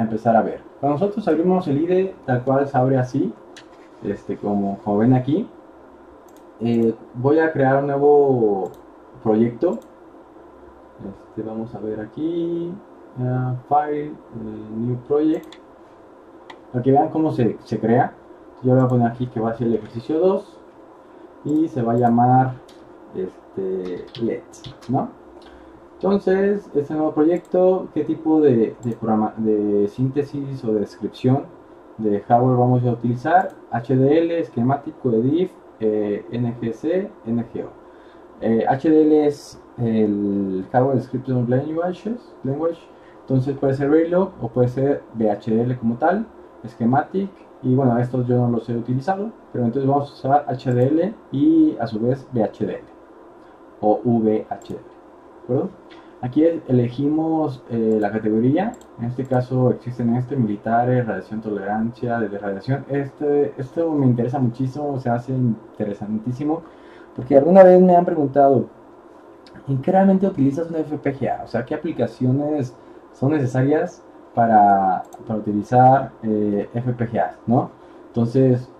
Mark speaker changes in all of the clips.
Speaker 1: a empezar a ver. Cuando nosotros abrimos el IDE, tal cual se abre así, como ven aquí. Voy a crear un nuevo proyecto. Vamos a ver aquí, File, New Project, para que vean cómo se crea. Yo voy a poner aquí que va a ser el ejercicio 2 y se va a llamar Let's, ¿no? Entonces, este nuevo proyecto, ¿qué tipo de síntesis o de descripción de hardware vamos a utilizar? HDL, esquemático, EDIF, NGC, NGO. HDL es el Hardware Description Language, entonces puede ser Verilog o puede ser VHDL como tal, Schematic, y bueno, estos yo no los he utilizado, pero entonces vamos a usar HDL y a su vez VHDL o VHDL, ¿de acuerdo? Aquí elegimos la categoría, en este caso existen militares, radiación, tolerancia de radiación. Esto me interesa muchísimo, se hace interesantísimo, porque alguna vez me han preguntado, ¿en qué realmente utilizas un FPGA? O sea, ¿qué aplicaciones son necesarias para utilizar FPGAs, ¿no? Entonces,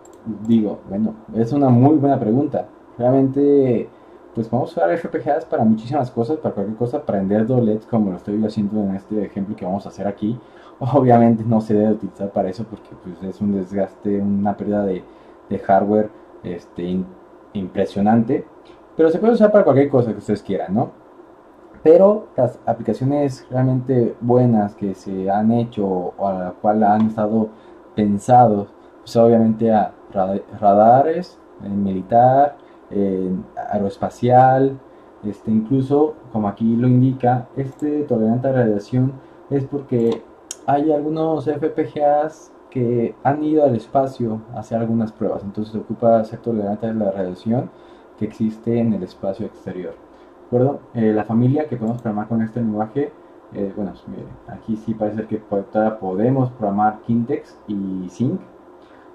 Speaker 1: digo, bueno, es una muy buena pregunta. Realmente, pues vamos a usar FPGAs para muchísimas cosas, para cualquier cosa, para prender LEDs como lo estoy haciendo en este ejemplo que vamos a hacer aquí. Obviamente no se debe utilizar para eso porque pues, es un desgaste, una pérdida de hardware impresionante. Pero se puede usar para cualquier cosa que ustedes quieran, ¿no? Pero las aplicaciones realmente buenas que se han hecho o a la cual han estado pensados, pues obviamente a radares, militar, aeroespacial, incluso como aquí lo indica, tolerante a radiación es porque hay algunos FPGAs que han ido al espacio a hacer algunas pruebas, entonces ocupa ser tolerante a la radiación que existe en el espacio exterior. ¿De acuerdo? La familia que podemos programar con este lenguaje, bueno, miren, aquí sí parece que podemos programar Kintex y Sync,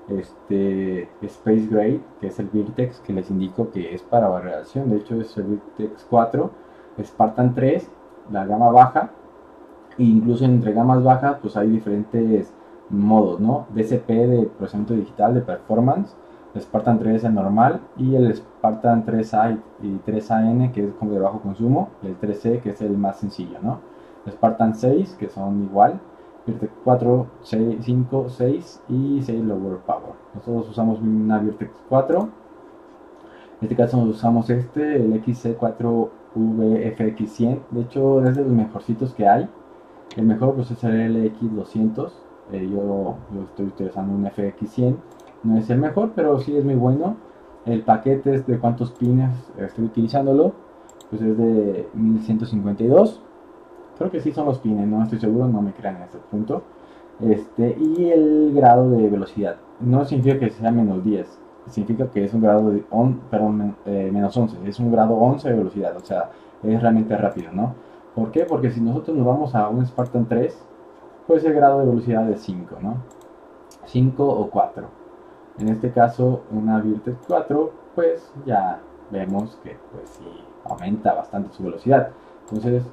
Speaker 1: Space Gray, que es el Virtex que les indico que es para radiación, de hecho es el Virtex 4, Spartan 3, la gama baja, e incluso entre gamas bajas pues hay diferentes modos, ¿no? DCP de procesamiento digital de performance, el Spartan 3 es el normal y el Spartan 3A y 3AN que es como de bajo consumo, y el 3C que es el más sencillo, ¿no? El Spartan 6 que son igual, Virtex 4, 6, 5, 6 y 6 Lower Power. Nosotros usamos una Virtex 4, en este caso usamos el XC4VFX100, de hecho es de los mejorcitos que hay. El mejor pues es el LX200, yo estoy utilizando un FX100, no es el mejor, pero sí es muy bueno. El paquete es de cuántos pines estoy utilizándolo, pues es de 1152. Creo que sí son los pines, no estoy seguro, no me crean en este punto. Y el grado de velocidad, no significa que sea menos 10, significa que es un grado de menos 11, es un grado 11 de velocidad, o sea, es realmente rápido, ¿no? ¿Por qué? Porque si nosotros nos vamos a un Spartan 3, pues el grado de velocidad es 5, ¿no? 5 o 4. En este caso, una Virtex 4, pues ya vemos que pues sí aumenta bastante su velocidad. Entonces,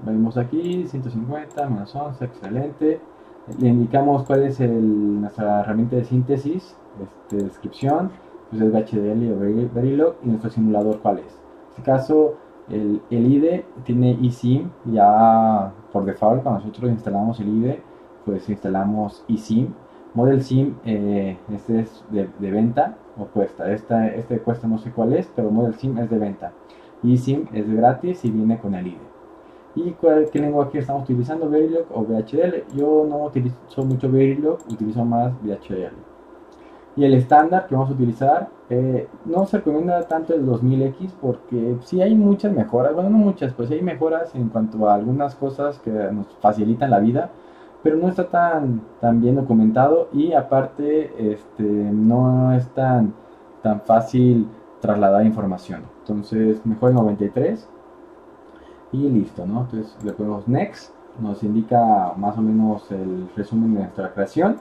Speaker 1: vemos aquí 150 menos 11, excelente. Le indicamos cuál es nuestra herramienta de síntesis, descripción, pues es VHDL o Verilog, y nuestro simulador cuál es. En este caso, el IDE tiene eSIM, ya por default cuando nosotros instalamos el IDE, pues instalamos eSIM. Model SIM, este es de venta o cuesta, este cuesta no sé cuál es, pero Model SIM es de venta. eSIM es gratis y viene con el IDE. ¿Y qué lenguaje estamos utilizando? Verilog o VHDL. Yo no utilizo mucho Verilog, utilizo más VHDL. Y el estándar que vamos a utilizar, no se recomienda tanto el 2000X porque sí hay muchas mejoras, bueno no muchas, pues hay mejoras en cuanto a algunas cosas que nos facilitan la vida, pero no está tan bien documentado y aparte no es tan fácil trasladar información. Entonces mejor el 93 y listo, ¿no? Entonces le ponemos next, nos indica más o menos el resumen de nuestra creación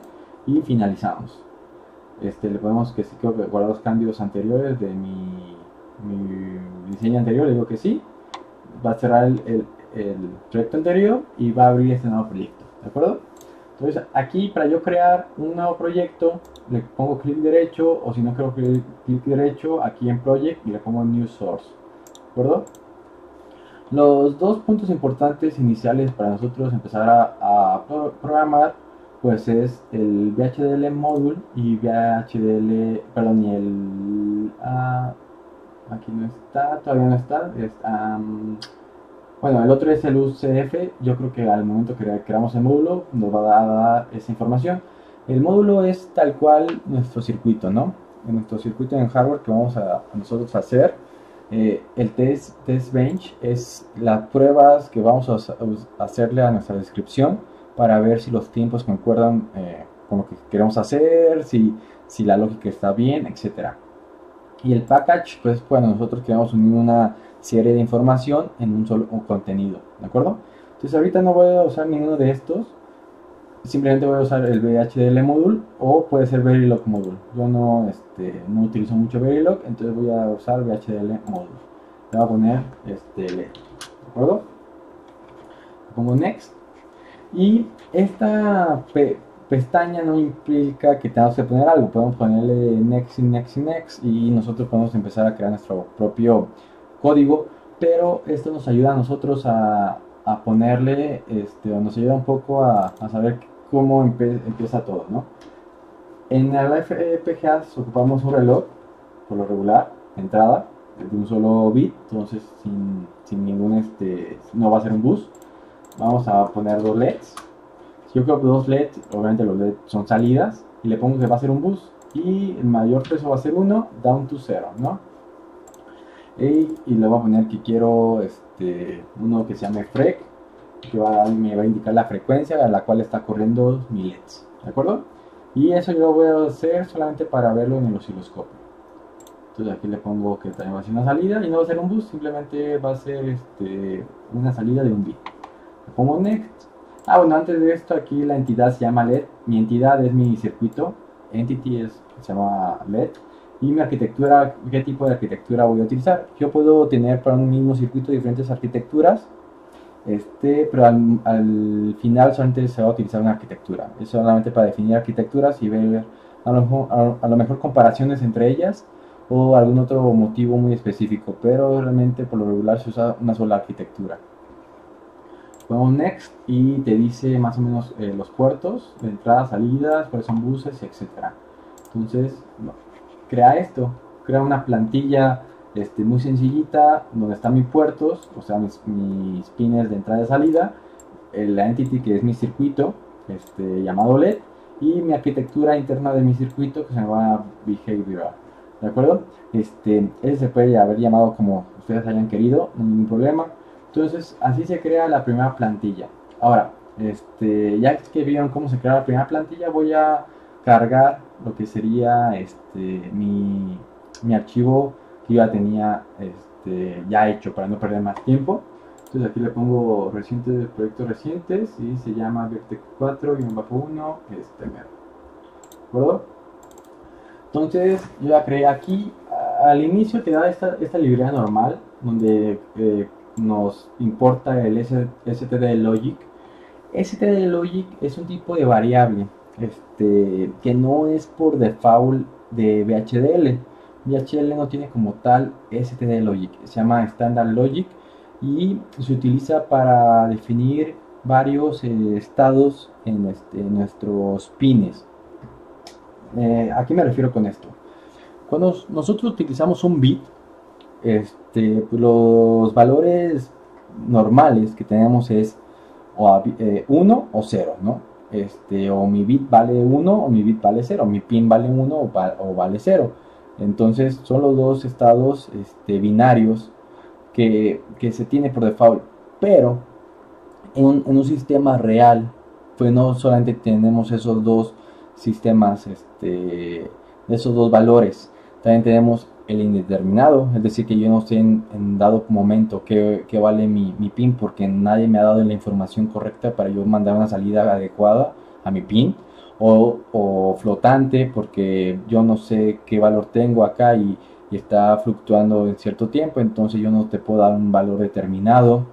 Speaker 1: y finalizamos. Le podemos que sí quiero guardar los cambios anteriores de mi diseño anterior, le digo que sí, va a cerrar el proyecto anterior y va a abrir este nuevo proyecto, ¿de acuerdo? Entonces aquí para yo crear un nuevo proyecto le pongo clic derecho, o si no quiero clic derecho, aquí en Project le pongo New Source, ¿de acuerdo? Los dos puntos importantes iniciales para nosotros empezar a programar pues es el VHDL module y VHDL, perdón, y el aquí no está, todavía no está, bueno, el otro es el UCF. Yo creo que al momento que creamos el módulo nos va a dar esa información. El módulo es tal cual nuestro circuito, ¿no? En nuestro circuito en hardware que vamos a nosotros a hacer. El test bench es las pruebas que vamos a hacerle a nuestra descripción para ver si los tiempos concuerdan con lo que queremos hacer, si la lógica está bien, etcétera. Y el package, pues cuando nosotros queremos unir una serie de información en un solo contenido, ¿de acuerdo? Entonces ahorita no voy a usar ninguno de estos, simplemente voy a usar el VHDL module o puede ser Verilog module. Yo no no utilizo mucho Verilog, entonces voy a usar VHDL module. Le voy a poner LED, ¿de acuerdo? Le pongo next y esta pestaña no implica que tengamos que poner algo, podemos ponerle next y next y next y nosotros podemos empezar a crear nuestro propio código, pero esto nos ayuda a nosotros a ponerle, o nos ayuda un poco a saber cómo empieza todo, ¿no? En el FPGAs ocupamos un reloj, por lo regular, entrada, de un solo bit, entonces sin ningún, no va a ser un bus. Vamos a poner dos LEDs. Si yo creo que dos LEDs, obviamente los LEDs son salidas, y le pongo que va a ser un bus, y el mayor peso va a ser 1, down to 0, ¿no? Y le voy a poner que quiero uno que se llame frec, que me va a indicar la frecuencia a la cual está corriendo mi LEDs, ¿de acuerdo? Y eso yo lo voy a hacer solamente para verlo en el osciloscopio. Entonces aquí le pongo que también va a ser una salida y no va a ser un bus, simplemente va a ser una salida de un bit. Le pongo next. Bueno, antes de esto aquí la entidad se llama LED, mi entidad es mi circuito, entity se llama LED. Y mi arquitectura, ¿qué tipo de arquitectura voy a utilizar? Yo puedo tener para un mismo circuito diferentes arquitecturas, pero al final solamente se va a utilizar una arquitectura. Es solamente para definir arquitecturas y ver a lo mejor comparaciones entre ellas o algún otro motivo muy específico, pero realmente por lo regular se usa una sola arquitectura. Ponemos next y te dice más o menos los puertos de entradas, salidas, cuáles son buses, etc. Entonces, crea una plantilla muy sencillita donde están mis puertos, o sea mis pines de entrada y salida, la entity que es mi circuito llamado LED y mi arquitectura interna de mi circuito que se llama behavioral, ¿de acuerdo? Ese se puede haber llamado como ustedes hayan querido, no hay ningún problema. Entonces así se crea la primera plantilla. Ahora, ya que vieron cómo se crea la primera plantilla, voy a cargar lo que sería mi archivo que yo ya tenía ya hecho para no perder más tiempo. Entonces aquí le pongo proyectos recientes y se llama Vertex 4-1 ¿de acuerdo? Entonces yo ya creé aquí, al inicio te da esta librería normal donde nos importa el stdlogic. stdlogic es un tipo de variable que no es por default de VHDL. VHDL no tiene como tal stdlogic, se llama standard logic y se utiliza para definir varios estados en nuestros pines. ¿A qué me refiero con esto? Cuando nosotros utilizamos un bit, los valores normales que tenemos es 1 o 0, ¿no? O mi bit vale 1 o mi bit vale 0, mi pin vale 1 o vale 0. Entonces son los dos estados binarios que se tiene por default. Pero en un sistema real, pues no solamente tenemos esos dos sistemas, esos dos valores, también tenemos el indeterminado, es decir, que yo no sé en dado momento qué vale mi pin porque nadie me ha dado la información correcta para yo mandar una salida adecuada a mi pin, o flotante porque yo no sé qué valor tengo acá y está fluctuando en cierto tiempo, entonces yo no te puedo dar un valor determinado.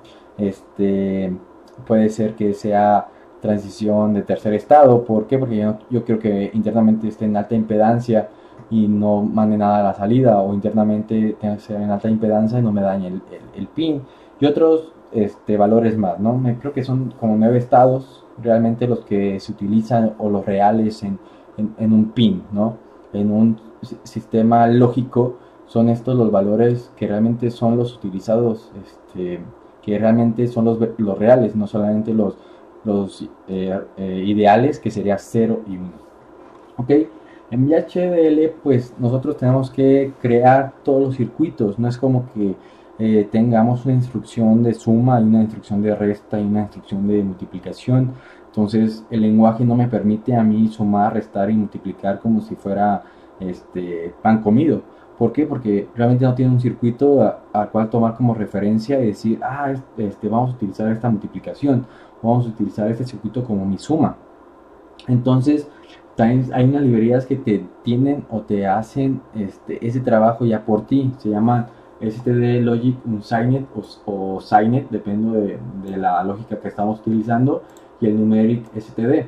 Speaker 1: Puede ser que sea transición de tercer estado. ¿Por qué? Porque yo quiero que internamente esté en alta impedancia y no mande nada a la salida, o internamente tenga que ser en alta impedancia y no me dañe el pin, y otros valores más, ¿no? Creo que son como 9 estados realmente los que se utilizan, o los reales en un pin, ¿no? En un sistema lógico son estos los valores que realmente son los utilizados, que realmente son los reales, no solamente los ideales, que sería 0 y 1. ¿Ok? En VHDL, pues nosotros tenemos que crear todos los circuitos. No es como que tengamos una instrucción de suma y una instrucción de resta y una instrucción de multiplicación. Entonces el lenguaje no me permite a mí sumar, restar y multiplicar como si fuera pan comido. ¿Por qué? Porque realmente no tiene un circuito al cual tomar como referencia y decir, vamos a utilizar esta multiplicación, vamos a utilizar este circuito como mi suma. Entonces también hay unas librerías que te tienen o te hacen ese trabajo ya por ti. Se llaman STD Logic Unsigned o Signed, depende de la lógica que estamos utilizando, y el Numeric STD.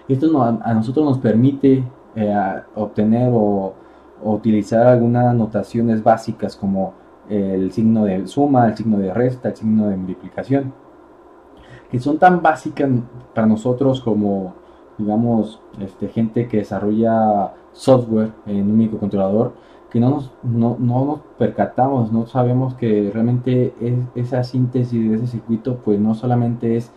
Speaker 1: Esto a nosotros nos permite obtener o utilizar algunas notaciones básicas, como el signo de suma, el signo de resta, el signo de multiplicación, que son tan básicas para nosotros como, digamos, gente que desarrolla software en un microcontrolador, que no nos percatamos, no sabemos que realmente esa síntesis de ese circuito pues no solamente es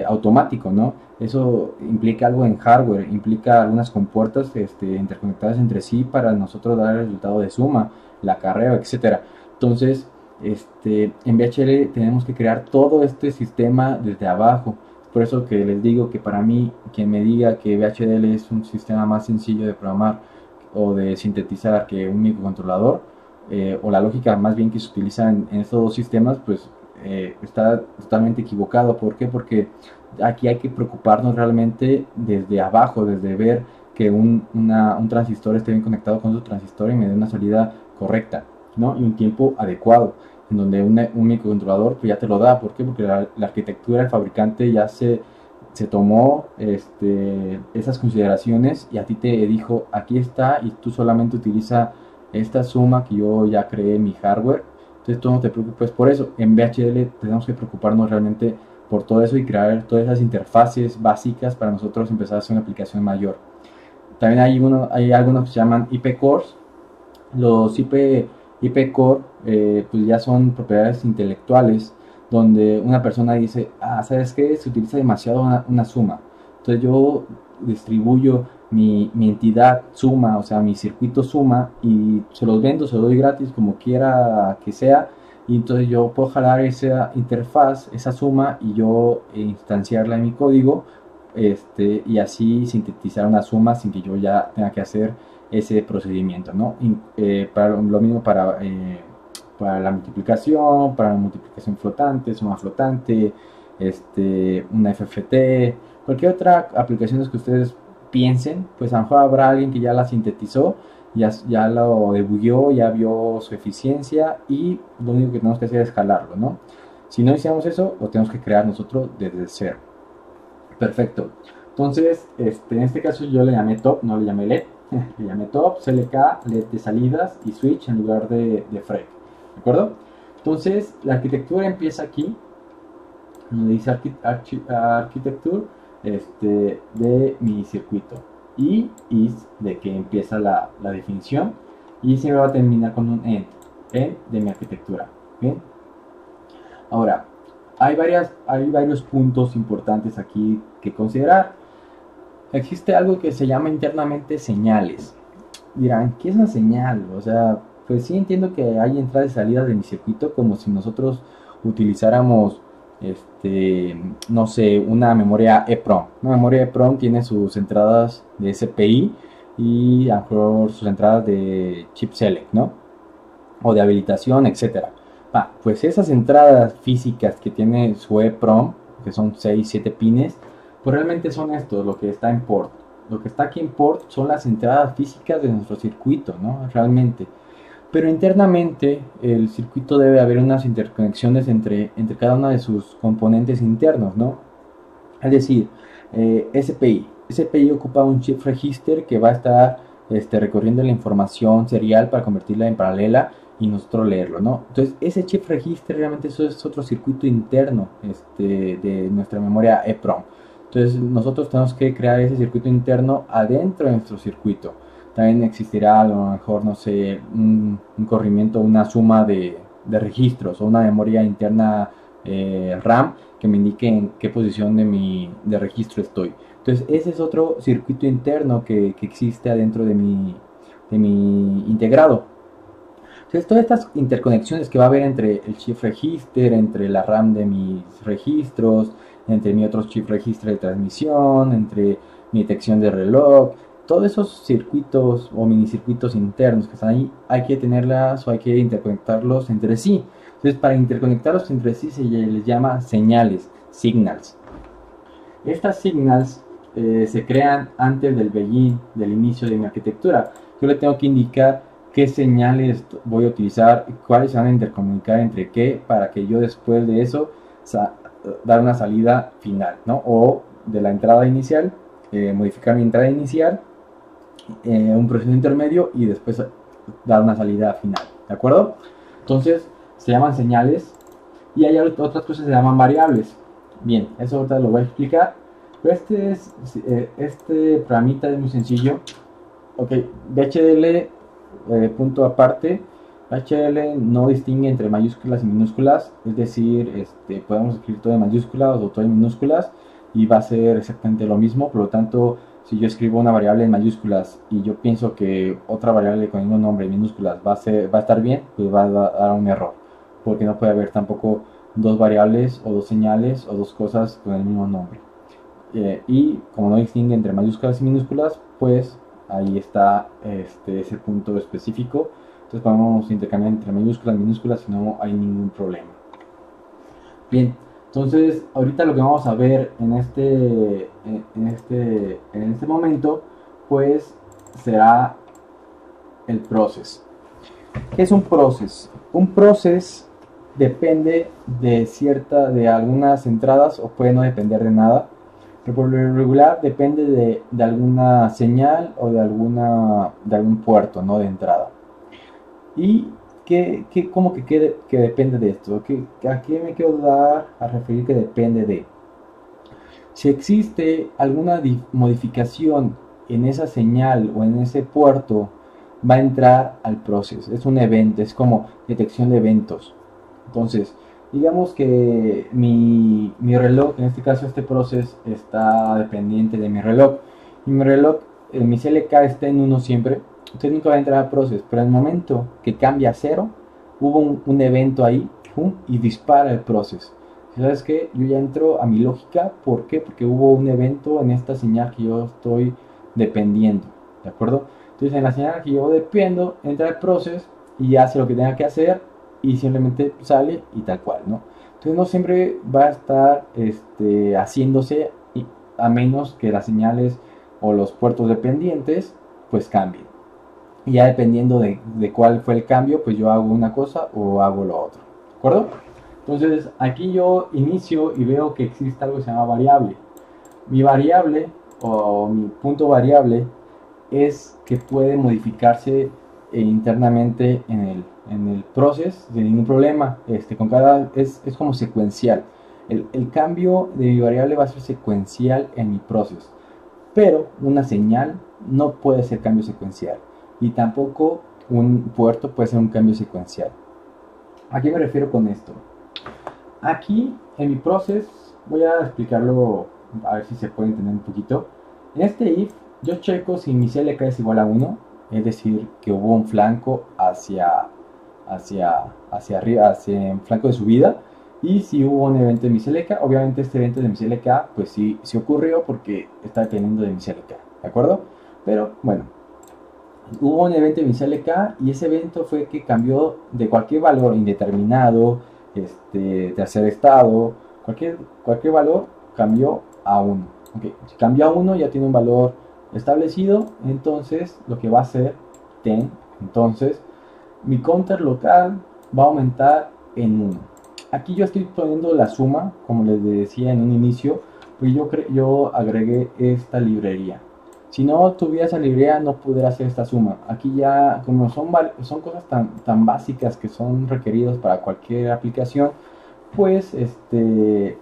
Speaker 1: automático, ¿no? Eso implica algo en hardware, implica algunas compuertas interconectadas entre sí para nosotros dar el resultado de suma, el acarreo, etcétera. Entonces, en VHDL tenemos que crear todo este sistema desde abajo. Por eso que les digo que para mí, quien me diga que VHDL es un sistema más sencillo de programar o de sintetizar que un microcontrolador, o la lógica más bien que se utiliza en estos dos sistemas, pues está totalmente equivocado. ¿Por qué? Porque aquí hay que preocuparnos realmente desde abajo, desde ver que un transistor esté bien conectado con otro transistor y me dé una salida correcta, ¿no? Y un tiempo adecuado, en donde un microcontrolador pues ya te lo da. ¿Por qué? Porque la arquitectura del fabricante ya se tomó esas consideraciones y a ti te dijo, aquí está, y tú solamente utiliza esta suma que yo ya creé en mi hardware. Entonces tú no te preocupes por eso. En VHDL tenemos que preocuparnos realmente por todo eso y crear todas esas interfaces básicas para nosotros empezar a hacer una aplicación mayor. También hay algunos que se llaman IP cores. Los IP core pues ya son propiedades intelectuales, donde una persona dice, ¿sabes qué? Se utiliza demasiado una suma. Entonces yo distribuyo mi entidad suma, o sea, mi circuito suma, y se los vendo, se los doy gratis, como quiera que sea. Y entonces yo puedo jalar esa interfaz, esa suma, y yo instanciarla en mi código, y así sintetizar una suma sin que yo ya tenga que hacer ese procedimiento, ¿no? Para lo mismo para la multiplicación, para la multiplicación flotante, suma flotante, una FFT, cualquier otra aplicación que ustedes piensen, pues a lo mejor habrá alguien que ya la sintetizó, ya lo debugueó, ya vio su eficiencia, y lo único que tenemos que hacer es jalarlo, ¿no? Si no hicimos eso, lo tenemos que crear nosotros desde cero. Perfecto. Entonces, en este caso yo le llamé top, no le llamé LED. Le llamé top, CLK, LED de salidas y switch en lugar de FREC. ¿De acuerdo? Entonces, la arquitectura empieza aquí, donde dice arquitecture de mi circuito. Y is de que empieza la definición. Y se va a terminar con un end de mi arquitectura. ¿Bien? Ahora, hay varios puntos importantes aquí que considerar. Existe algo que se llama internamente señales. Dirán, ¿qué es una señal? O sea, pues sí entiendo que hay entradas y salidas de mi circuito, como si nosotros utilizáramos, no sé, una memoria EEPROM. Una memoria EEPROM tiene sus entradas de SPI y a lo mejor sus entradas de chip select, ¿no? O de habilitación, etcétera. Pues esas entradas físicas que tiene su EEPROM, que son 6, 7 pines, pues realmente son estos, lo que está en port. Lo que está aquí en port son las entradas físicas de nuestro circuito, ¿no? Realmente. Pero internamente el circuito debe haber unas interconexiones entre cada una de sus componentes internos, ¿no? Es decir, SPI ocupa un chip register que va a estar recorriendo la información serial para convertirla en paralela y nosotros leerlo, ¿no? Entonces, ese chip register realmente eso es otro circuito interno de nuestra memoria EPROM. Entonces, nosotros tenemos que crear ese circuito interno adentro de nuestro circuito. También existirá a lo mejor, no sé, un corrimiento, una suma de registros o una memoria interna RAM que me indique en qué posición de registro estoy. Entonces ese es otro circuito interno que existe adentro de mi integrado. Entonces todas estas interconexiones que va a haber entre el chip register, entre la RAM de mis registros, entre mi otro chip register de transmisión, entre mi detección de reloj, todos esos circuitos o minicircuitos internos que están ahí, hay que tenerlas o hay que interconectarlos entre sí. Entonces, para interconectarlos entre sí se les llama señales, signals. Estas signals se crean antes del begin, del inicio de mi arquitectura. Yo le tengo que indicar qué señales voy a utilizar, cuáles se van a intercomunicar entre qué, para que yo después de eso dar una salida final, ¿no? O de la entrada inicial, modificar mi entrada inicial, un proceso intermedio y después dar una salida final, ¿de acuerdo? Entonces, se llaman señales y hay otras cosas que se llaman variables. Bien, eso ahorita lo voy a explicar, pero este programita es muy sencillo. Ok, BHDL, punto aparte, BHDL no distingue entre mayúsculas y minúsculas, es decir, podemos escribir todo en mayúsculas o todo en minúsculas y va a ser exactamente lo mismo. Por lo tanto, si yo escribo una variable en mayúsculas y yo pienso que otra variable con el mismo nombre en minúsculas va a estar bien, pues va a dar un error, porque no puede haber tampoco dos variables o dos señales o dos cosas con el mismo nombre. Y como no distingue entre mayúsculas y minúsculas, pues ahí está ese punto específico. Entonces podemos intercambiar entre mayúsculas y minúsculas y no hay ningún problema. Bien, entonces ahorita lo que vamos a ver en este momento, pues será el process. ¿Qué es un process? Un process depende de algunas entradas o puede no depender de nada, pero por lo regular depende de alguna señal o de algún puerto, ¿no? De entrada. ¿Y cómo que depende de esto? ¿A qué me quiero dar a referir que depende de? Si existe alguna modificación en esa señal o en ese puerto, va a entrar al proceso. Es un evento, es como detección de eventos. Entonces, digamos que mi reloj, en este caso este proceso, está dependiente de mi reloj. Y mi reloj, mi CLK está en 1 siempre. Entonces nunca va a entrar al proceso. Pero en el momento que cambia a 0, hubo un evento ahí, ¡pum!, y dispara el proceso. ¿Sabes qué? Yo ya entro a mi lógica. ¿Por qué? Porque hubo un evento en esta señal que yo estoy dependiendo. ¿De acuerdo? Entonces en la señal que yo dependo, entra el proceso y hace lo que tenga que hacer y simplemente sale y tal cual, ¿no? Entonces no siempre va a estar haciéndose a menos que las señales o los puertos dependientes pues cambien. Y ya dependiendo de cuál fue el cambio, pues yo hago una cosa o hago lo otro. ¿De acuerdo? Entonces aquí yo inicio y veo que existe algo que se llama variable. Mi variable o mi punto variable es que puede modificarse internamente en el proceso sin ningún problema. Es como secuencial. El cambio de mi variable va a ser secuencial en mi proceso. Pero una señal no puede ser cambio secuencial. Y tampoco un puerto puede ser un cambio secuencial. ¿A qué me refiero con esto? Aquí en mi proceso voy a explicarlo a ver si se puede entender un poquito. En este if yo checo si mi CLK es igual a 1, es decir, que hubo un flanco hacia arriba, hacia el flanco de subida, y si hubo un evento de mi CLK. Obviamente este evento de mi CLK pues sí ocurrió porque está dependiendo de mi CLK, ¿de acuerdo? Pero bueno, hubo un evento de mi CLK y ese evento fue que cambió de cualquier valor indeterminado, tercer estado, cualquier valor cambió a 1. Okay. Si cambió a 1 ya tiene un valor establecido, entonces lo que va a hacer ten, entonces mi counter local va a aumentar en 1. Aquí yo estoy poniendo la suma, como les decía en un inicio, pues yo agregué esta librería. Si no tuviera esa librería no pudiera hacer esta suma. Aquí ya, como son cosas tan básicas que son requeridos para cualquier aplicación, pues VHDL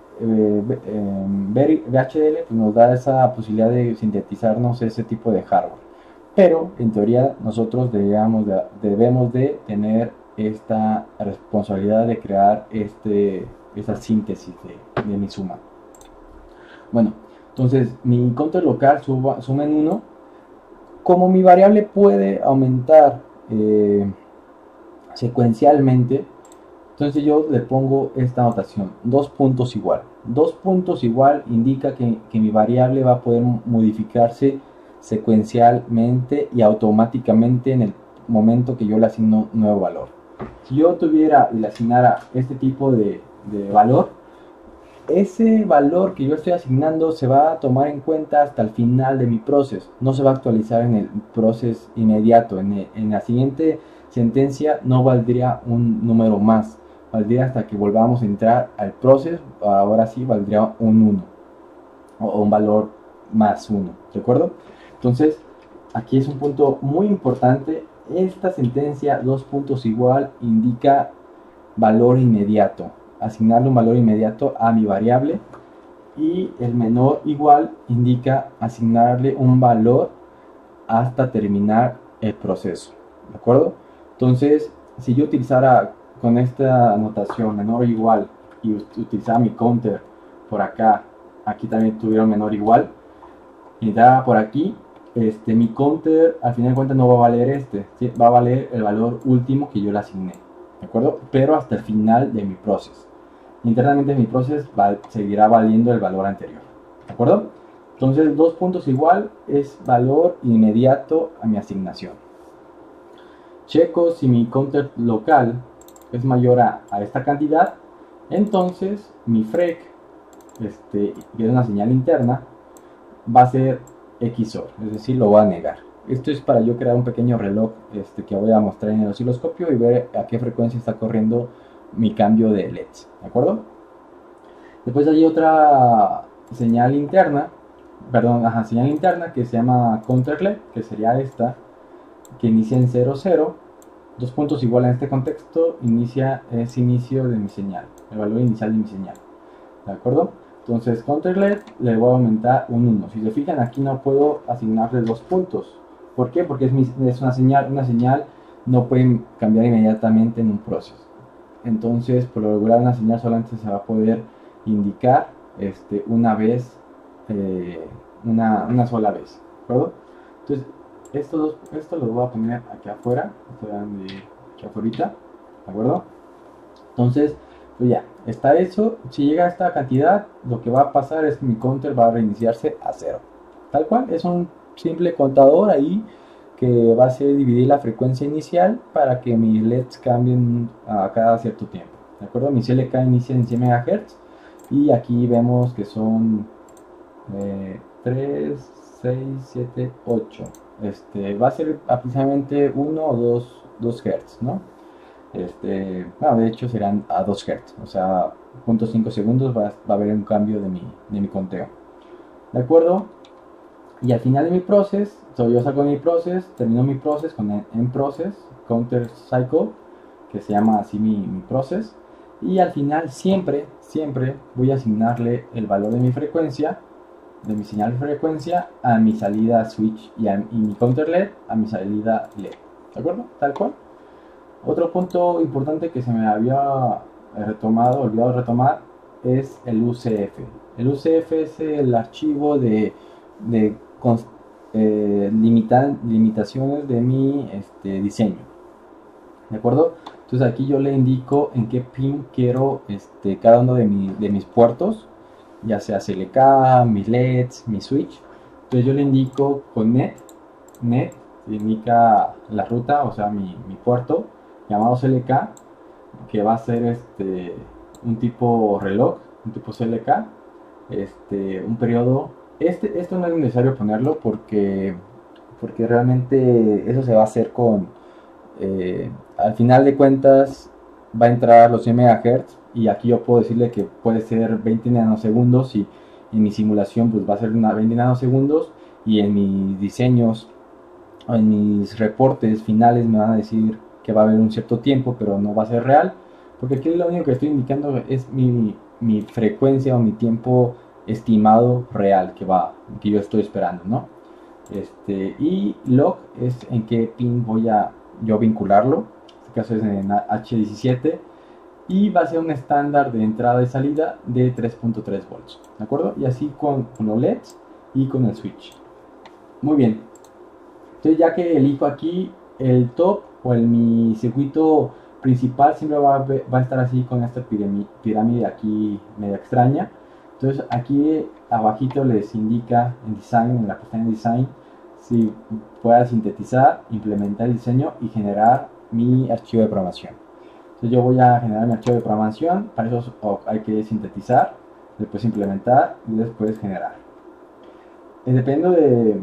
Speaker 1: pues, nos da esa posibilidad de sintetizarnos ese tipo de hardware. Pero en teoría nosotros debemos de tener esta responsabilidad de crear esa síntesis de mi suma. Bueno, entonces mi counter local suma en 1. Como mi variable puede aumentar secuencialmente, entonces yo le pongo esta notación, 2 puntos igual. 2 puntos igual indica que mi variable va a poder modificarse secuencialmente y automáticamente en el momento que yo le asigno un nuevo valor. Si yo tuviera y le asignara este tipo de valor, ese valor que yo estoy asignando se va a tomar en cuenta hasta el final de mi proceso. No se va a actualizar en el proceso inmediato. En la siguiente sentencia no valdría un número más. Valdría hasta que volvamos a entrar al proceso. Ahora sí valdría un 1. O un valor más 1. ¿De acuerdo? Entonces, aquí es un punto muy importante. Esta sentencia, 2 puntos igual, indica valor inmediato. Asignarle un valor inmediato a mi variable, y el menor igual indica asignarle un valor hasta terminar el proceso. ¿De acuerdo? Entonces, si yo utilizara con esta notación menor o igual y utilizara mi counter por acá, aquí también tuviera un menor igual, y da por aquí, mi counter al final de cuentas no va a valer ¿sí? Va a valer el valor último que yo le asigné. ¿De acuerdo? Pero hasta el final de mi proceso. Internamente mi proceso seguirá valiendo el valor anterior. ¿De acuerdo? Entonces, 2 puntos igual es valor inmediato a mi asignación. Checo si mi counter local es mayor a esta cantidad. Entonces, mi frec, que es una señal interna, va a ser XOR, es decir, lo va a negar. Esto es para yo crear un pequeño reloj que voy a mostrar en el osciloscopio y ver a qué frecuencia está corriendo mi cambio de LEDs, ¿de acuerdo? Después hay otra señal interna, señal interna que se llama counter LED, que sería esta, que inicia en 0, 0. 2 puntos igual en este contexto, es inicio de mi señal, el valor inicial de mi señal, ¿de acuerdo? Entonces, counter LED le voy a aumentar un 1. Si se fijan, aquí no puedo asignarle 2 puntos. ¿Por qué? Porque es una señal no puede cambiar inmediatamente en un proceso. Entonces, por lo regular, una señal solamente se va a poder indicar una vez, una sola vez, ¿de acuerdo? Entonces, esto lo voy a poner aquí afuera, aquí afuera, ¿de acuerdo? Entonces, pues ya, está eso. Si llega a esta cantidad, lo que va a pasar es que mi counter va a reiniciarse a 0. Tal cual, es un simple contador ahí que va a hacer dividir la frecuencia inicial para que mis LEDs cambien a cada cierto tiempo. ¿De acuerdo? Mi CLK inicia en 100 MHz y aquí vemos que son 3, 6, 7, 8. Va a ser aproximadamente 1 o 2 Hz, ¿no? De hecho serán a 2 Hz, o sea, 0.5 segundos va a haber un cambio de mi conteo. ¿De acuerdo? Y al final de mi proceso, yo saco mi proceso, termino mi proceso con en process, counter cycle, que se llama así mi proceso. Y al final siempre voy a asignarle el valor de mi frecuencia, de mi señal de frecuencia, a mi salida switch y mi counter LED a mi salida LED. ¿De acuerdo? Tal cual. Otro punto importante que se me había olvidado retomar, es el UCF. El UCF es el archivo de limitaciones de mi diseño. ¿De acuerdo? Entonces aquí yo le indico en qué pin quiero cada uno de mis puertos, ya sea CLK, mis LEDs, mi switch. Entonces yo le indico con net indica la ruta, o sea mi puerto llamado CLK, que va a ser un tipo reloj, un tipo CLK, un periodo. Esto no es necesario ponerlo porque realmente eso se va a hacer con al final de cuentas va a entrar los 100 MHz y aquí yo puedo decirle que puede ser 20 nanosegundos y en mi simulación pues va a ser 20 nanosegundos, y en mis diseños o en mis reportes finales me van a decir que va a haber un cierto tiempo, pero no va a ser real, porque aquí lo único que estoy indicando es mi frecuencia o mi tiempo estimado real que yo estoy esperando, ¿no? Y log es en qué pin voy a yo vincularlo. En este caso es en H17, y va a ser un estándar de entrada y salida de 3.3 volts, ¿de acuerdo? Y así con los LEDs y con el switch. Muy bien. Entonces, ya que elijo aquí el top o mi circuito principal, siempre va a estar así con esta pirámide aquí media extraña. Entonces aquí abajito les indica en Design, en la pestaña Design, si pueda sintetizar, implementar el diseño y generar mi archivo de programación. Entonces yo voy a generar mi archivo de programación. Para eso hay que sintetizar, después implementar y después generar. Dependiendo de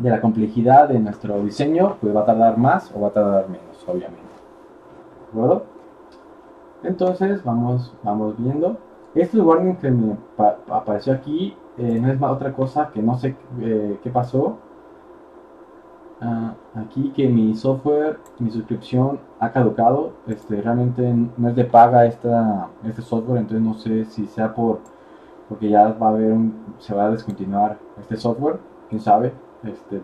Speaker 1: la complejidad de nuestro diseño, pues va a tardar más o va a tardar menos, obviamente. ¿De acuerdo? Entonces vamos viendo. Este warning que me apareció aquí no es otra cosa que no sé qué pasó. Aquí que mi software, mi suscripción ha caducado. Realmente no es de paga este software, entonces no sé si sea porque ya va a haber se va a descontinuar este software, quién sabe.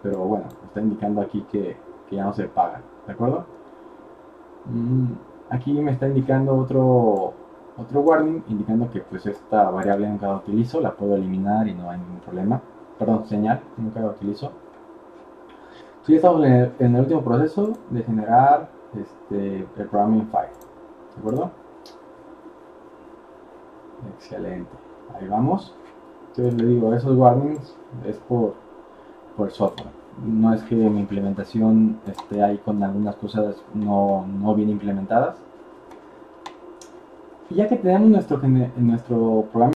Speaker 1: Pero bueno, está indicando aquí que ya no se paga, ¿de acuerdo? Aquí me está indicando otro warning, indicando que pues esta variable nunca la utilizo, la puedo eliminar y no hay ningún problema. Perdón, señal, nunca la utilizo. Entonces ya estamos en el último proceso de generar el programming file, ¿de acuerdo? Excelente, ahí vamos. Entonces le digo, esos warnings es por el software. No es que mi implementación esté ahí con algunas cosas no bien implementadas. Y ya que tenemos nuestro programa